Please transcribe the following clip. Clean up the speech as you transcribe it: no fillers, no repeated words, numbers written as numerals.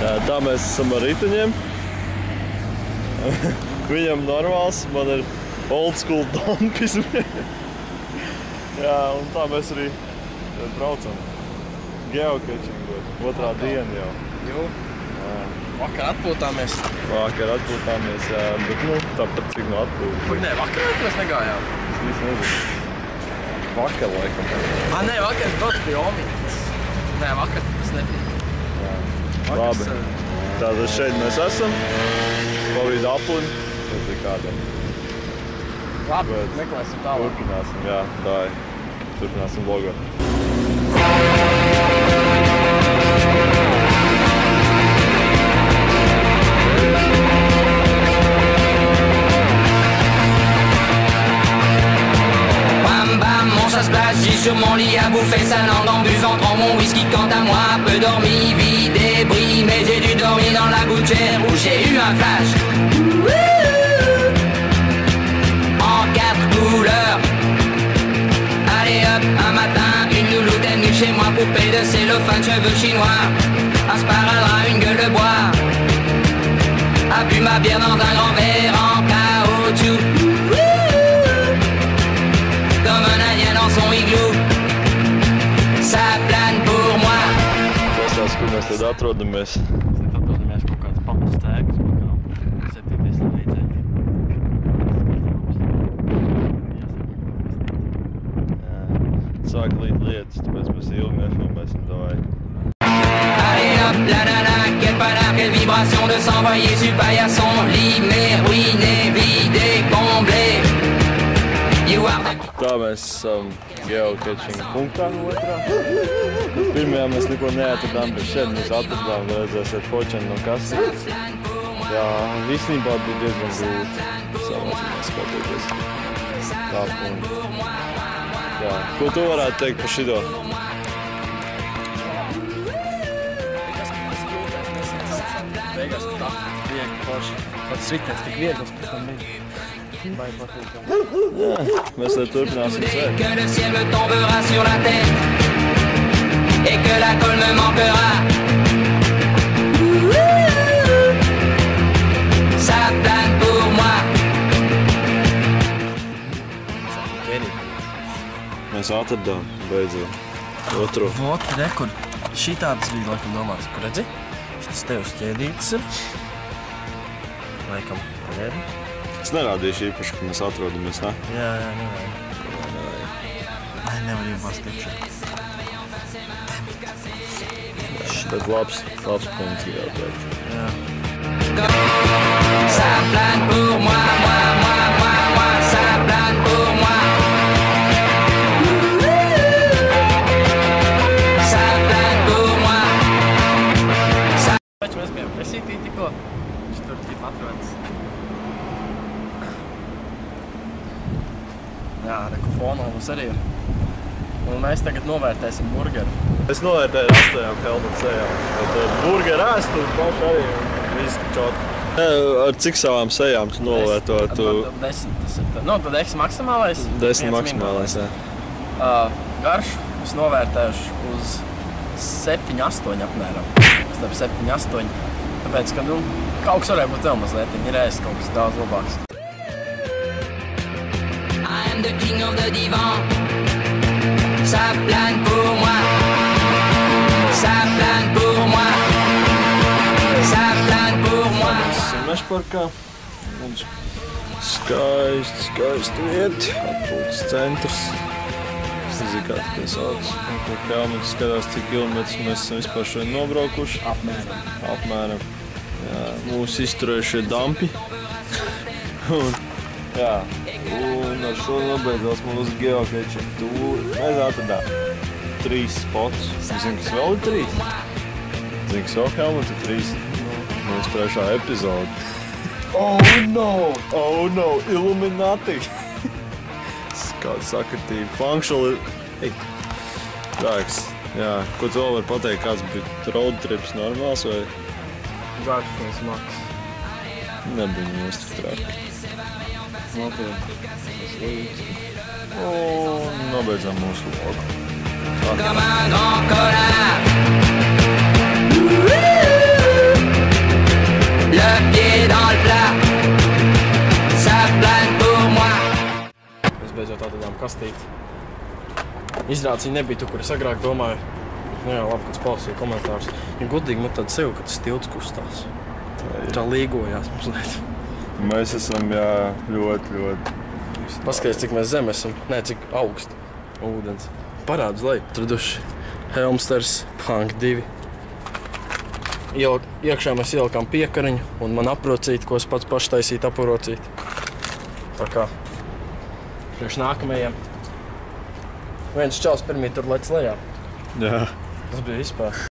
Jā, tā mēs esam ar riteņiem. Viņam normāls, man ir old school dampis. Jā, un tā mēs arī braucam. Geocachingos, otrā diena jau. Jo. Vakar atpūtāmies. Jā, bet tāpat cik no atpūtas. Nē, vakar mēs negājām. Es nezinu. Vakar laikam. Nē, vakar dots bija Omīts. Nē, vakar tas nebija. Jā, labi. Tātad šeit mēs esam. Pavīd apuni. Tas ir kādam. Labi, meklēsim tālāk. Turpināsim, jā, tā ir. Turpināsim vlogot. J'ai sur mon lit à bouffer sa langue en buvant trop mon whisky. Quant à moi, peu dormi, vie débris. Mais j'ai dû dormir dans la gouttière où j'ai eu un flash. En 4 couleurs. Allez hop, un matin, une louloute est venue chez moi. Poupée de cellophane, cheveux chinois. Un sparadrap, une gueule de bois. A bu ma bière dans un grand verre en caoutchouc. Comme un indien dans son igloo. Ça plane pour moi. Pastāst, kur mēs tad atrodamies? Mēs atrodamies kaut kāds pamatas tēks, kaut 7. līdzekļi. Sāk līt lietas, tāpēc mēs ilgi nefilmēsim, davai. Allez hop, la nana, quelle panard, quelle vibration de s'envoyer sur paillasson. Limé, ruiné, vidé, comblé. Tā mēs esam geocaching punktā otrā. Pirmajā mēs neko neatradām, bet šeit mēs atradām, redzēsiet fočeni no kases. Jā, visnībā bija diezgan grūti savācināt skatīties. Tā punkti. Jā, ko tu varētu teikt par šito? Beigās tā viegli forši. Pats ritens tik viegls pēc tam bija. Mēs te turpināsim sēkt. Que le ciel me tombera sur la tête et que la colle me manquera. Ça plane pour moi. Mēs atradām beidzot otro. Vot, rekur. Šitāds bija laikam domāts, ka redzi? Šis tev šķēdītis ir. Laikam, redzi? Es nerādīšu īpaši, ka mēs atrodamies, ne? Jā, nevajag. Ai, nevar iebāzt iekšā. Bet labs punkts jau teikšu. Jā. Ça plane pour moi, ça plane pour moi. Ça plane pour moi. Taču mēs bijām presītī tikko. Viņš tur tik atrodas. Jā, reku fonā mums arī ir. Un mēs tagad novērtēsim burgeru. Es novērtēju 8 helmet sejām. Tad burgeru ēst un paši arī visu čotu. Ar cik savām sejām tu novērtotu? 10 tas ir. Nu, tad 10 maksimālais. 10 maksimālais, jā. Garšu es novērtējuši uz 7-8 apmēram. Starp 7-8. Tāpēc, ka, kaut kas varēja būt vēl mazliet. Ir ēst kaut kas daudz labāks. I am the king of the divan. Ça plane pour moi. Ça plane pour moi. Ça plane pour moi. Mēs esam Mežparkā. Mums skaisti vieta. Atpūtas centrs. Es nezinu, kā tikai sauc. Helmuts skatās, cik kilometrus mēs esam vispār šodien nobraukuši. Apmēram. Jā, mūs izturējušie dampi. Jā, un ar šo nobeidzās mūsu geocaching tūri. Mēs atradām 3 spots. Zinu, kas vēl ir 3? Zinu, kas vēl Helmut ir 3? Mūsu 3. epizode. Oh no, Illuminati! Kāda sakritība. Functional ir... Trāks. Jā, ko tu vēl var pateikt, kāds bija road trips normāls vai? Garš un smags. Nebija mums tik traki. Nopietni. Tas līdz. Un nobeidzām mūsu vlogu. Comme un grand connard. le pied dans le plat. Ça plane pour moi. Mēs beidzot atradām kastīti. Izrādās, viņa nebija tu, kur es agrāk domāju. Nu jā, labi, kad es palasīju komentārus. Ja godīgi man tāda sev, ka tas tilts kustās. Tā līgojās mazliet. Mēs esam, jā, ļoti. Paskaties, cik mēs zem esam. Nē, cik augsti. Ūdens. Parāds, lai atraduši Helmsters Plank 2. Iekšā mēs ielikām piekariņu un man aprocīti, ko es pats paštaisītu aprocīti. Tā kā priekš nākamajiem. Viens čals pirmī tur lec lejā. Jā. Tas bija vispār.